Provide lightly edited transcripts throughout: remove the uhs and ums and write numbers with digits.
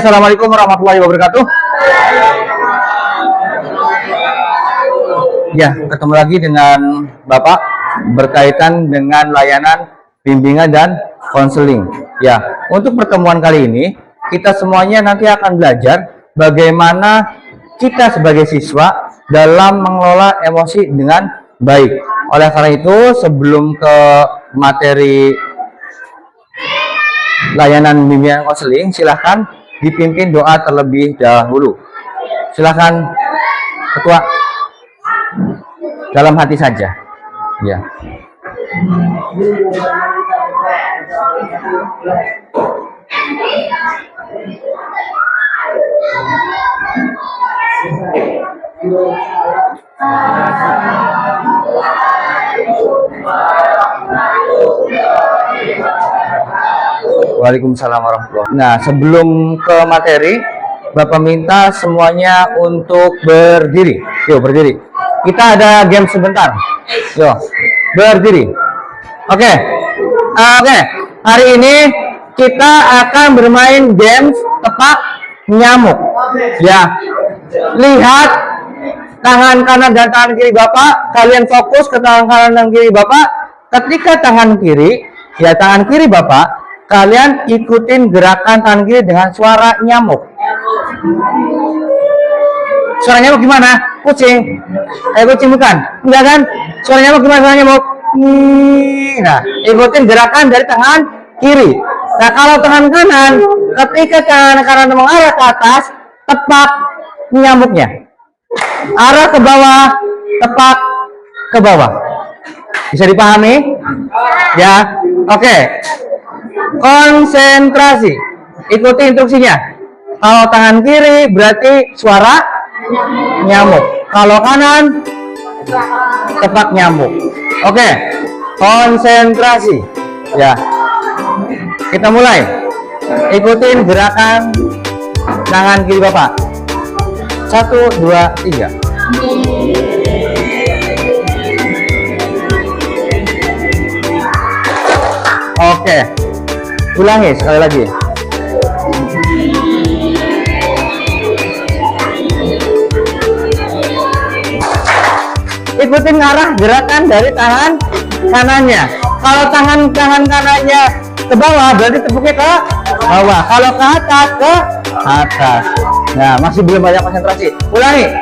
Assalamualaikum warahmatullahi wabarakatuh. Ya, ketemu lagi dengan Bapak berkaitan dengan layanan bimbingan dan konseling. Ya, untuk pertemuan kali ini kita semuanya nanti akan belajar bagaimana kita sebagai siswa dalam mengelola emosi dengan baik. Oleh karena itu, sebelum ke materi layanan bimbingan konseling, silahkan dipimpin doa terlebih dahulu. Silahkan Ketua, dalam hati saja. Ya. Waalaikumsalam warahmatullahi wabarakatuh. Nah, sebelum ke materi, Bapak minta semuanya untuk berdiri. Yuk, berdiri. Kita ada game sebentar. Yuk, berdiri. Oke. Hari ini kita akan bermain game tebak nyamuk. Ya. Lihat tangan kanan dan tangan kiri Bapak. Kalian fokus ke tangan kanan dan kiri Bapak. Ketika tangan kiri, ya tangan kiri Bapak, kalian ikutin gerakan tangan kiri dengan suara nyamuk. Suara nyamuk gimana? Kucing. Kucing bukan? Enggak kan? Suara nyamuk gimana? Suara nyamuk. Nah, ikutin gerakan dari tangan kiri. Nah, kalau tangan kanan, ketika tangan kanan mengarah ke atas, tepak nyamuknya. Arah ke bawah, tepak ke bawah. Bisa dipahami? Ya. Oke. Konsentrasi. Ikuti instruksinya. Kalau tangan kiri berarti suara nyamuk. Kalau kanan tepak nyamuk. Oke. Konsentrasi. Ya. Kita mulai. Ikutin gerakan tangan kiri Bapak. 1, 2, 3. Oke. Ulangi sekali lagi. Ikutin arah gerakan dari tangan kanannya. Kalau tangan kanannya ke bawah, berarti tepuknya ke bawah. Kalau ke atas, ke atas. Nah, masih belum banyak konsentrasi. Ulangi.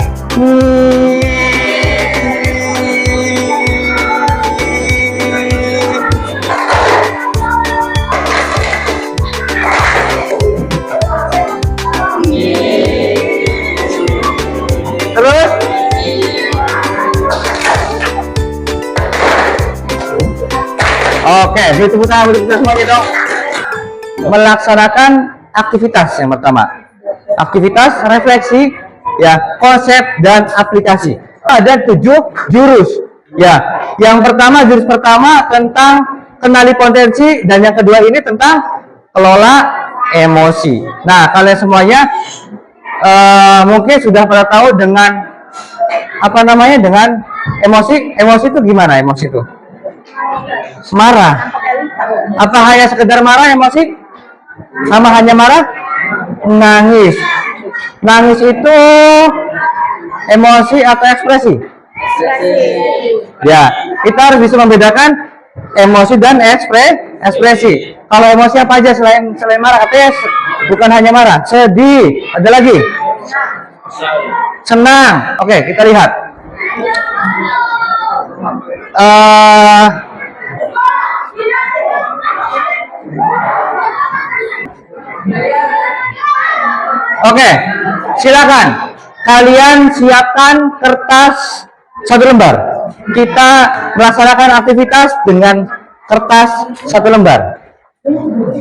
Terus. Oke, tepuk tangan semuanya dong. Melaksanakan aktivitas yang pertama. Aktivitas refleksi, ya, konsep dan aplikasi. Ada 7 jurus. Ya, yang pertama, jurus pertama tentang kenali potensi, dan yang kedua ini tentang kelola emosi. Nah, kalian semuanya mungkin sudah pada tahu dengan apa namanya, dengan emosi. Emosi itu gimana emosi itu? Marah. Apa hanya sekedar marah emosi? Sama hanya marah? Nangis. Nangis itu emosi atau ekspresi? Ya, kita harus bisa membedakan emosi dan ekspresi. Kalau emosi apa aja selain marah? Katanya bukan hanya marah, sedih. Ada lagi? Senang. Oke, kita lihat. Oke, silakan. Kalian siapkan kertas 1 lembar. Kita melaksanakan aktivitas dengan kertas 1 lembar.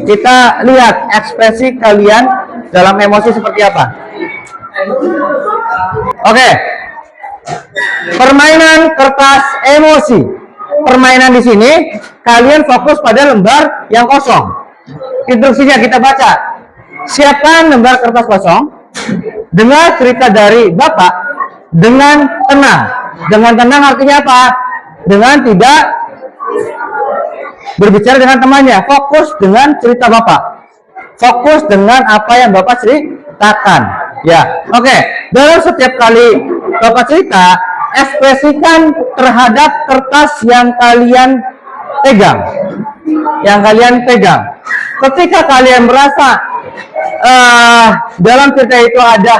Kita lihat ekspresi kalian dalam emosi seperti apa. Oke. Permainan kertas emosi. Permainan di sini kalian fokus pada lembar yang kosong. Instruksinya kita baca. Siapkan lembar kertas kosong. Dengar cerita dari Bapak dengan tenang. Dengan tenang artinya apa? Dengan tidak berbicara dengan temannya, fokus dengan cerita Bapak. fokus dengan apa yang Bapak ceritakan. Ya, oke. Dalam setiap kali Bapak cerita, ekspresikan terhadap kertas yang kalian pegang. Ketika kalian merasa dalam cerita itu ada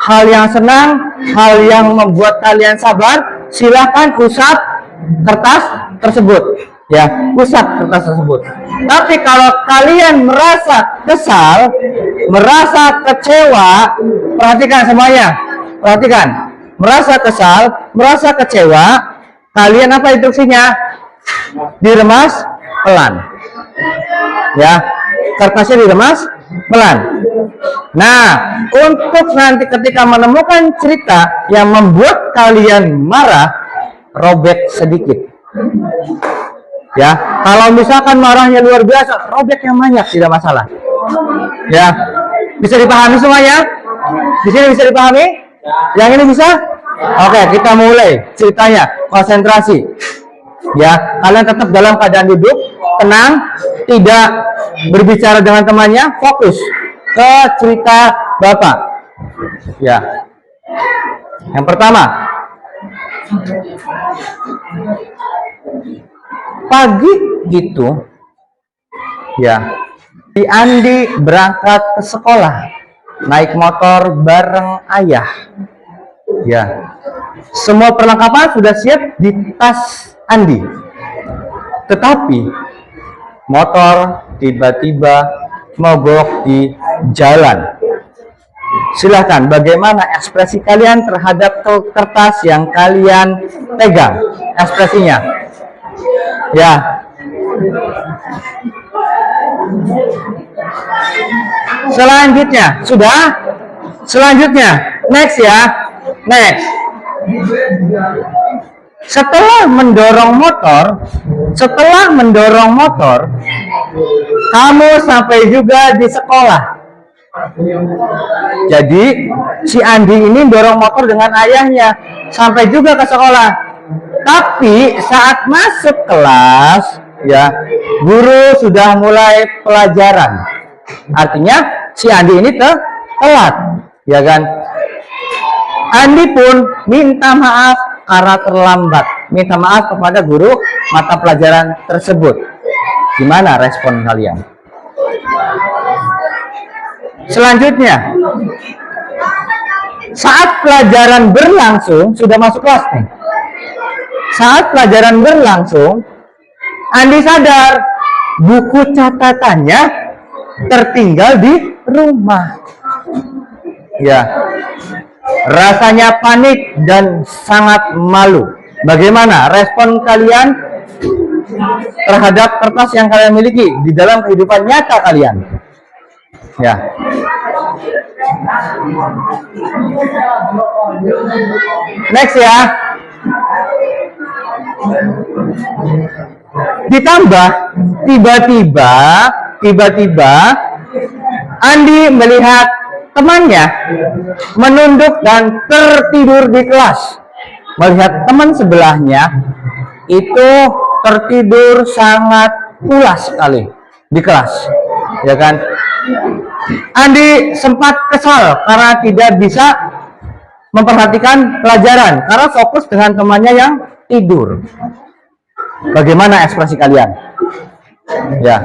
hal yang senang, hal yang membuat kalian sabar, silahkan usap kertas tersebut. Ya, usap kertas tersebut. Tapi kalau kalian merasa kesal, merasa kecewa, perhatikan semuanya. Perhatikan. Merasa kesal, merasa kecewa, kalian apa instruksinya? Diremas pelan. Ya, kertasnya diremas pelan. Nah, untuk nanti ketika menemukan cerita yang membuat kalian marah, robek sedikit. Ya, kalau misalkan marahnya luar biasa, robek yang banyak, tidak masalah. Ya, bisa dipahami semuanya? Di sini bisa dipahami? Yang ini bisa? Oke, kita mulai ceritanya. Konsentrasi. Ya, kalian tetap dalam keadaan duduk, tenang, tidak berbicara dengan temannya, fokus ke cerita Bapak. Ya. Yang pertama, pagi itu, ya, si Andi berangkat ke sekolah, naik motor bareng ayah. Ya, semua perlengkapan sudah siap di tas Andi. Tetapi motor tiba-tiba mogok di jalan. Silahkan, bagaimana ekspresi kalian terhadap kertas yang kalian pegang? Ekspresinya. Ya. Selanjutnya, sudah? Selanjutnya, next ya. Next. Setelah mendorong motor, kamu sampai juga di sekolah. Jadi si Andi ini dorong motor dengan ayahnya sampai juga ke sekolah. Tapi saat masuk kelas, ya, guru sudah mulai pelajaran. Artinya si Andi ini telat, ya kan? Andi pun minta maaf karena terlambat. Minta maaf kepada guru mata pelajaran tersebut. Gimana respon kalian? Selanjutnya, saat pelajaran berlangsung, sudah masuk kelas nih. Saat pelajaran berlangsung, Andi sadar buku catatannya tertinggal di rumah. Ya, rasanya panik dan sangat malu. Bagaimana respon kalian terhadap kertas yang kalian miliki di dalam kehidupan nyata kalian? Ya. Next ya. Ditambah tiba-tiba Andi melihat temannya menunduk dan tertidur di kelas. Melihat teman sebelahnya itu tertidur sangat pulas sekali di kelas, ya kan? Andi sempat kesal karena tidak bisa memperhatikan pelajaran karena fokus dengan temannya yang tidur. Bagaimana ekspresi kalian? Ya.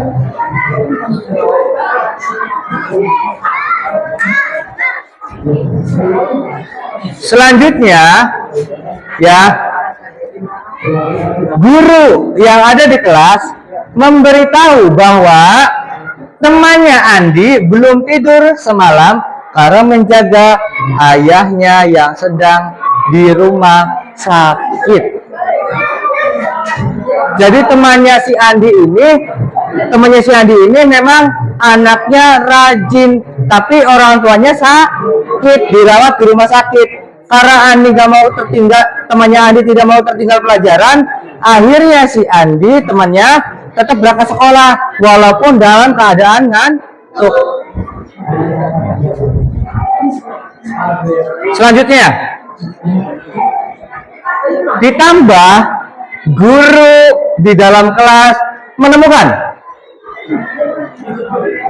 Selanjutnya, ya, guru yang ada di kelas memberitahu bahwa temannya Andi belum tidur semalam karena menjaga ayahnya yang sedang di rumah sakit. Jadi temannya si Andi ini memang anaknya rajin, tapi orang tuanya sakit, dirawat di rumah sakit. Karena Andi gak mau tertinggal, temannya Andi tidak mau tertinggal pelajaran, akhirnya si Andi temannya tetap berangkat sekolah walaupun dalam keadaan ngantuk. Selanjutnya, ditambah guru di dalam kelas menemukan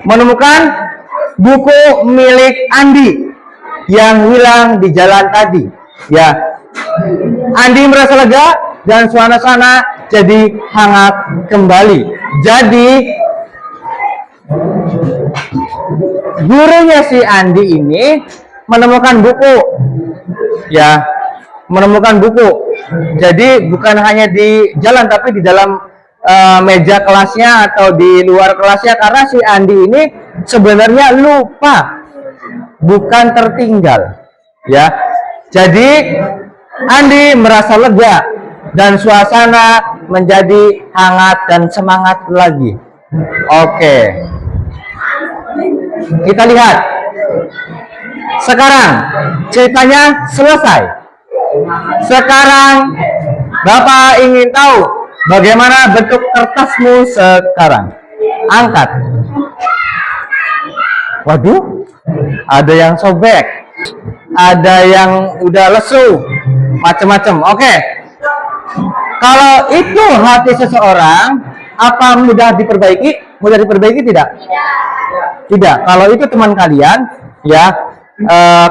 Menemukan buku milik Andi yang hilang di jalan tadi. Ya, Andi merasa lega dan suasana jadi hangat kembali. Jadi gurunya si Andi ini menemukan buku, ya, menemukan buku. Jadi bukan hanya di jalan, tapi di dalam meja kelasnya atau di luar kelasnya, karena si Andi ini sebenarnya lupa, bukan tertinggal, ya. Jadi Andi merasa lega dan suasana menjadi hangat dan semangat lagi. Oke, kita lihat sekarang ceritanya selesai. Sekarang Bapak ingin tahu bagaimana bentuk kertasmu sekarang. Angkat. Waduh, ada yang sobek, ada yang udah lesu, macam-macam. Oke. Kalau itu hati seseorang, apa mudah diperbaiki? Mudah diperbaiki tidak? Tidak. Kalau itu teman kalian, ya,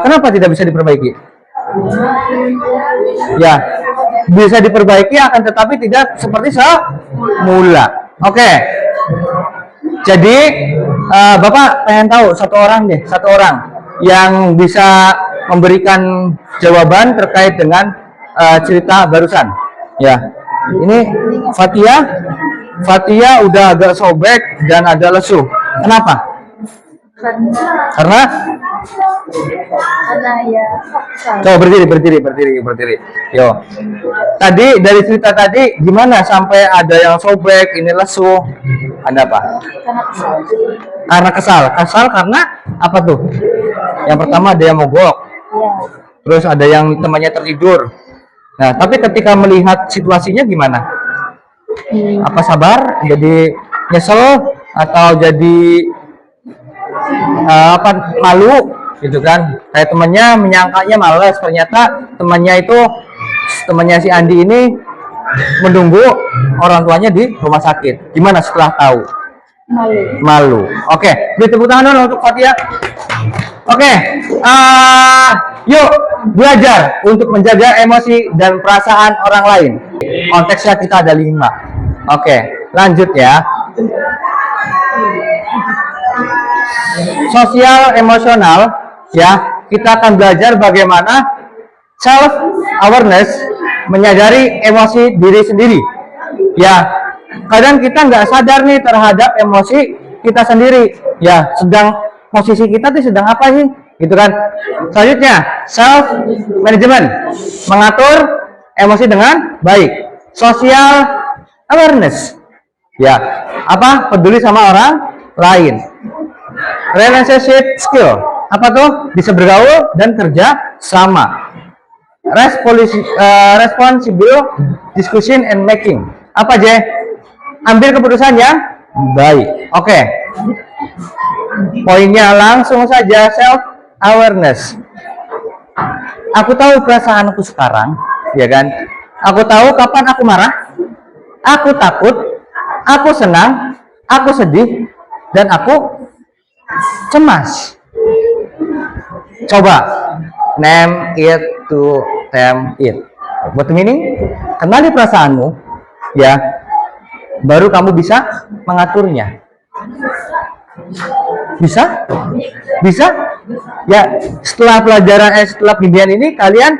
kenapa tidak bisa diperbaiki? Ya, bisa diperbaiki, akan tetapi tidak seperti semula. Oke. Jadi Bapak pengen tahu satu orang yang bisa memberikan jawaban terkait dengan cerita barusan. Ya, ini Fatia udah agak sobek dan ada lesu. Kenapa? Karena ya. Coba berdiri. Yo. Tadi dari cerita tadi gimana sampai ada yang sobek, ini lesu? Ada apa? Karena kesal. Kesal karena apa tuh? Yang pertama ada yang mogok. Terus ada yang temannya tertidur. Nah, tapi ketika melihat situasinya gimana? Apa sabar? Jadi nyesel atau jadi malu gitu kan? Kayak temannya menyangkanya males, ternyata temannya si Andi ini menunggu orang tuanya di rumah sakit. Gimana setelah tahu? Malu. Oke, beri tepuk tangan dulu untuk Fatia. Oke, yuk belajar untuk menjaga emosi dan perasaan orang lain. Konteksnya kita ada 5. Oke, lanjut ya. Sosial emosional, ya, kita akan belajar bagaimana self awareness, menyadari emosi diri sendiri. Ya, kadang kita nggak sadar nih terhadap emosi kita sendiri. Ya, posisi kita tuh sedang apa sih? Gitu kan. Selanjutnya, self management, mengatur emosi dengan baik. Social awareness, ya, peduli sama orang lain. Relationship skill, bisa bergaul dan kerja sama. Responsible discussion and making, ambil keputusan yang baik. Oke. Poinnya langsung saja, self awareness. Aku tahu perasaanku sekarang, ya kan? Aku tahu kapan aku marah, aku takut, aku senang, aku sedih, dan aku cemas. Coba name it to tame it. What meaning? Kenali perasaanmu, ya, baru kamu bisa mengaturnya. Bisa? Ya, setelah bimbingan ini kalian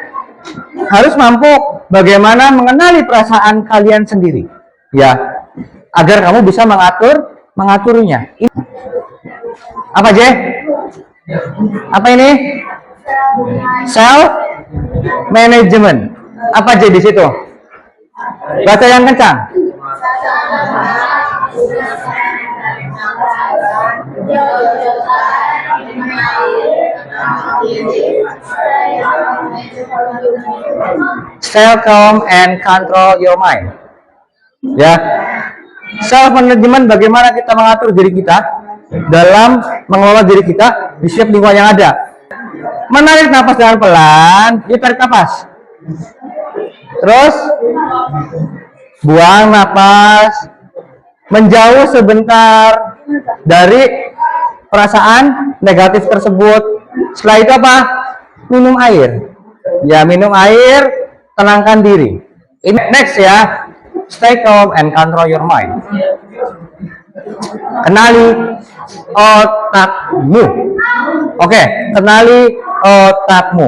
harus mampu bagaimana mengenali perasaan kalian sendiri, ya, agar kamu bisa mengaturnya. Apa ini? Self management. Apa di situ? Baca yang kencang. Stay calm and control your mind. Ya, self management, bagaimana kita mengatur diri kita dalam mengelola diri kita di setiap lingkungan yang ada. Menarik nafas dengan pelan, yuk tarik nafas. Terus buang nafas, menjauh sebentar, dari perasaan negatif tersebut. Setelah itu apa? Minum air. Ya, minum air, tenangkan diri. Ini next ya. Stay calm and control your mind. Kenali otakmu. Oke, kenali otakmu.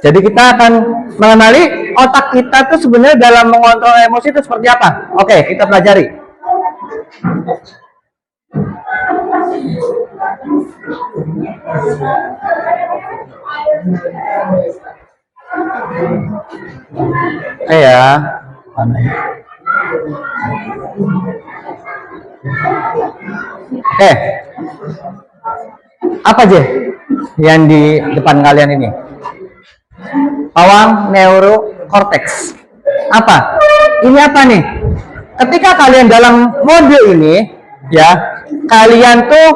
Jadi kita akan mengenali otak kita tuh sebenarnya dalam mengontrol emosi itu seperti apa. Oke, kita pelajari. Ya, mana ya? Apa aja yang di depan kalian ini? Pawang neurocortex. Apa? Ini apa nih? Ketika kalian dalam mode ini, ya, kalian tuh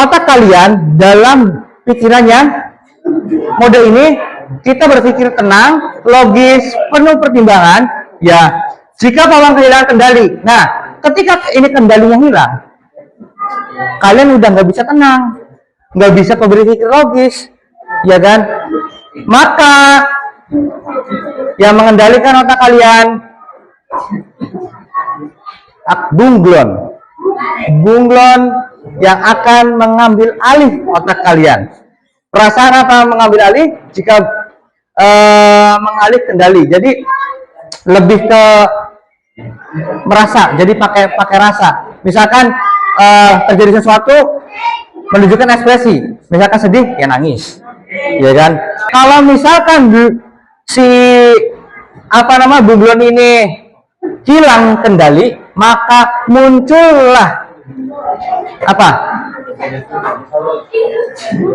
otak kalian dalam pikirannya mode ini kita berpikir tenang, logis, penuh pertimbangan, ya. Jika pawang kehilangan kendali, nah, ketika ini kendalinya hilang, kalian udah nggak bisa tenang, nggak bisa berpikir logis, ya kan? Maka yang mengendalikan otak kalian bunglon yang akan mengambil alih otak kalian. Perasaan apa mengambil alih? Jika mengalih kendali, jadi lebih ke merasa, jadi pakai rasa. Misalkan terjadi sesuatu, menunjukkan ekspresi. Misalkan sedih, ya nangis, ya kan? Kalau misalkan si bunglon ini hilang kendali, maka muncullah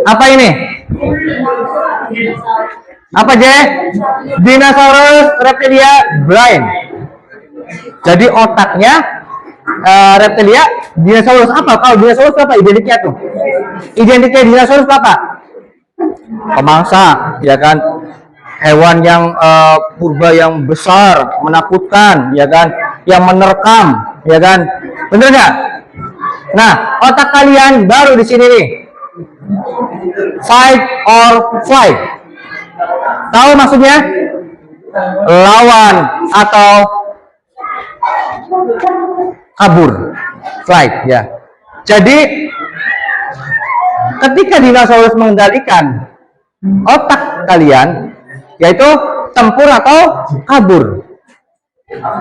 apa ini? Apa je? Dinosaurus reptilia blind. Jadi otaknya reptilia, dinosaurus apa? Kalau dinosaurus apa identiknya tuh? Identiknya dinosaurus apa? Pemangsa, ya kan? Hewan yang purba yang besar, menakutkan, ya kan? Yang menerkam, ya kan? Bener nggak? Nah, otak kalian baru di sini nih. Fight or flight. Tahu maksudnya? Lawan atau kabur. Flight, ya. Jadi ketika dinosaurus mengendalikan otak kalian, yaitu tempur atau kabur.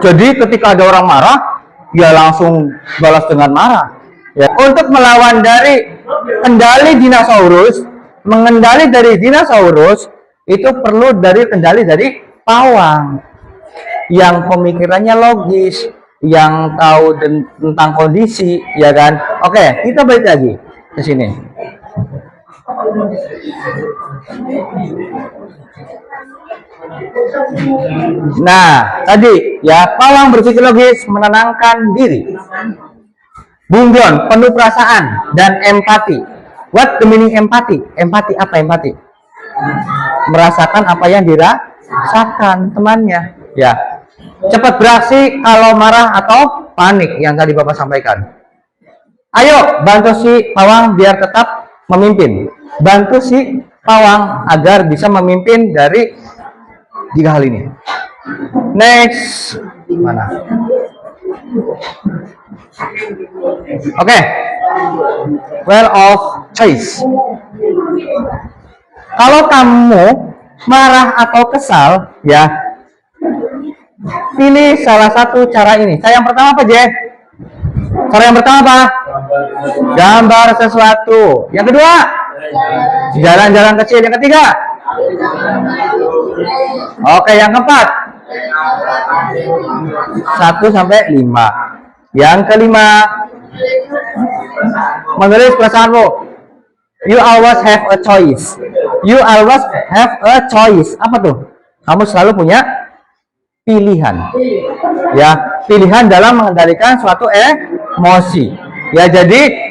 Jadi ketika ada orang marah, ya langsung balas dengan marah. Ya, untuk melawan dari kendali dinosaurus, mengendali dari dinosaurus itu perlu dari kendali dari pawang yang pemikirannya logis, yang tahu tentang kondisi, ya kan? Oke, kita balik lagi ke sini. Nah, tadi ya, pawang berpikir logis, menenangkan diri. Bunglon penuh perasaan dan empati. What the meaning empati? Empati apa empati? Merasakan apa yang dirasakan temannya. Ya, cepat beraksi kalau marah atau panik yang tadi Bapak sampaikan. Ayo bantu si pawang biar tetap memimpin. Bantu si pawang agar bisa memimpin dari 3 hal ini. Next, mana? Oke, well of choice. Kalau kamu marah atau kesal, ya, pilih salah satu cara ini. Cara yang pertama apa, Je? Cara yang pertama apa? Gambar sesuatu. Yang kedua, jalan-jalan kecil. Yang ketiga, oke, yang keempat, 1 sampai 5. Yang kelima, menulis perasaanmu. You always have a choice. You always have a choice. Apa tuh? Kamu selalu punya pilihan. Ya, pilihan dalam mengendalikan suatu emosi. Ya, jadi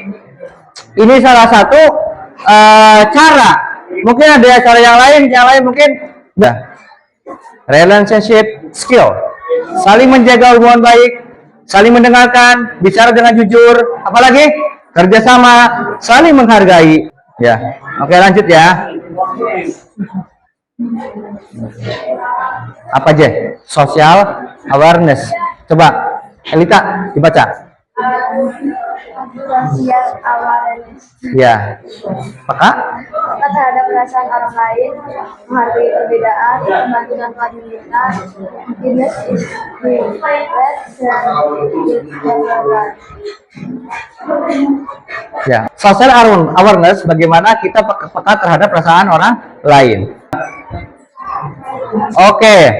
ini salah satu cara. Mungkin ada cara yang lain mungkin. Nah, relationship skill, saling menjaga hubungan baik, saling mendengarkan, bicara dengan jujur, apalagi kerjasama, saling menghargai. Ya, oke lanjut ya. Apa aja? Social awareness. Coba, Elita dibaca. Social awareness. Ya, maka Peka terhadap perasaan orang lain, menghargai perbedaan, membantu tanpa diminta, happiness is reflected dan development. ya, social awareness bagaimana kita peka terhadap perasaan orang lain. Oke.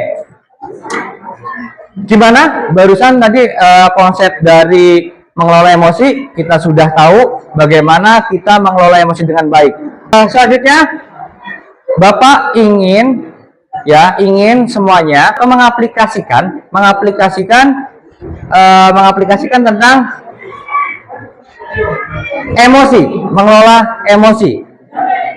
Gimana? Barusan tadi konsep dari mengelola emosi kita sudah tahu bagaimana kita mengelola emosi dengan baik. Selanjutnya Bapak ingin semuanya mengaplikasikan tentang emosi, mengelola emosi.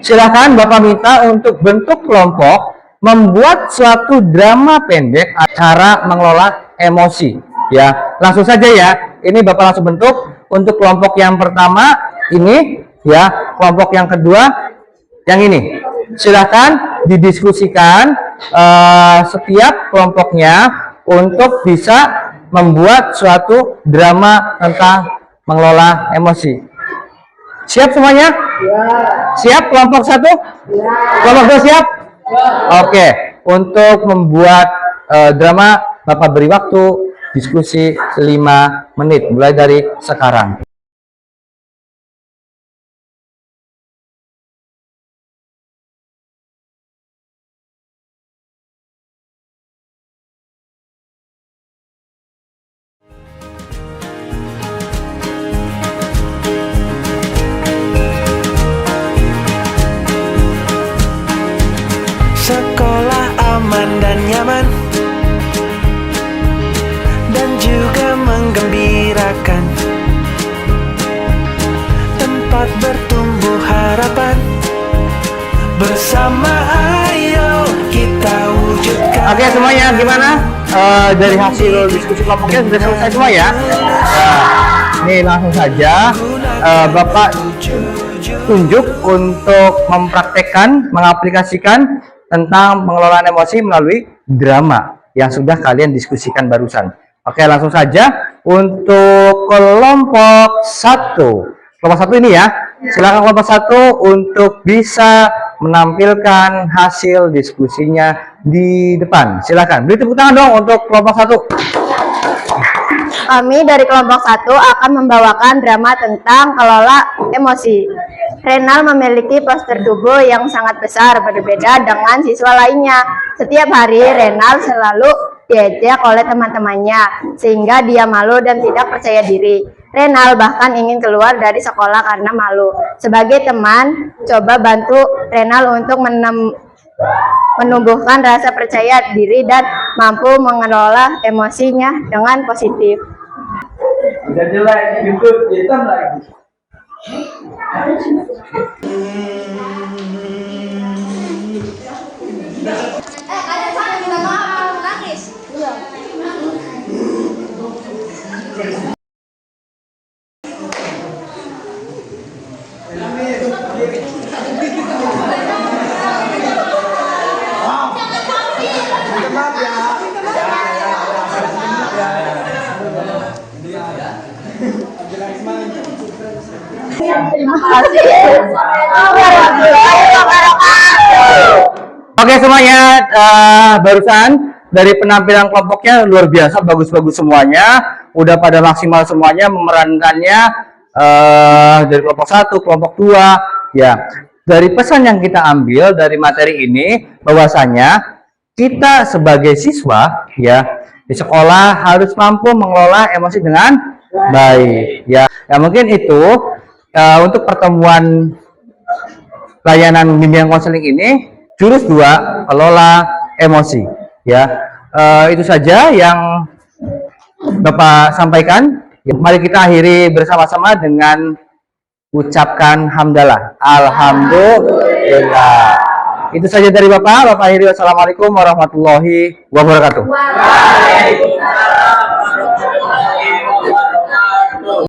Silakan Bapak minta untuk bentuk kelompok membuat suatu drama pendek cara mengelola emosi. Ya, langsung saja ya. Ini Bapak langsung bentuk untuk kelompok yang pertama ini, ya. Kelompok yang kedua yang ini. Silakan didiskusikan setiap kelompoknya untuk bisa membuat suatu drama tentang mengelola emosi. Siap semuanya? Ya. Siap kelompok 1? Ya. Kelompok 2 siap? Oke, untuk membuat drama Bapak beri waktu diskusi 5 menit mulai dari sekarang. Sekolah aman dan nyaman, dan juga menggembirakan, tempat bertumbuh harapan. Bersama ayo kita wujudkan. Oke semuanya, gimana? Dari hasil diskusi kelompoknya sudah selesai semua ya? Nih langsung saja Bapak tunjuk untuk mempraktekkan, mengaplikasikan tentang pengelolaan emosi melalui drama yang sudah kalian diskusikan barusan. Oke, langsung saja untuk kelompok 1. Kelompok 1 ini ya. Silakan kelompok 1 untuk bisa menampilkan hasil diskusinya di depan. Silakan. Beri tepuk tangan dong untuk kelompok 1. Kami dari kelompok 1 akan membawakan drama tentang kelola emosi. Renal memiliki postur tubuh yang sangat besar, berbeda dengan siswa lainnya. Setiap hari Renal selalu diejek oleh teman-temannya, sehingga dia malu dan tidak percaya diri. Renal bahkan ingin keluar dari sekolah karena malu. Sebagai teman, coba bantu Renal untuk menumbuhkan rasa percaya diri dan mampu mengelola emosinya dengan positif. Udah jelek, YouTube hitam lagi. Terima kasih. Oke semuanya, barusan dari penampilan kelompoknya luar biasa, bagus-bagus semuanya, udah pada maksimal semuanya memerankannya dari kelompok 1, kelompok 2, ya. Dari pesan yang kita ambil dari materi ini, bahwasanya kita sebagai siswa, ya, di sekolah harus mampu mengelola emosi dengan baik, ya. Ya mungkin itu untuk pertemuan layanan bimbingan konseling ini. Jurus 2, kelola emosi. Ya, itu saja yang Bapak sampaikan. Ya, mari kita akhiri bersama-sama dengan ucapkan hamdalah. Alhamdulillah. Itu saja dari Bapak. Bapak akhiri. Wassalamualaikum warahmatullahi wabarakatuh. Waalaikumsalam.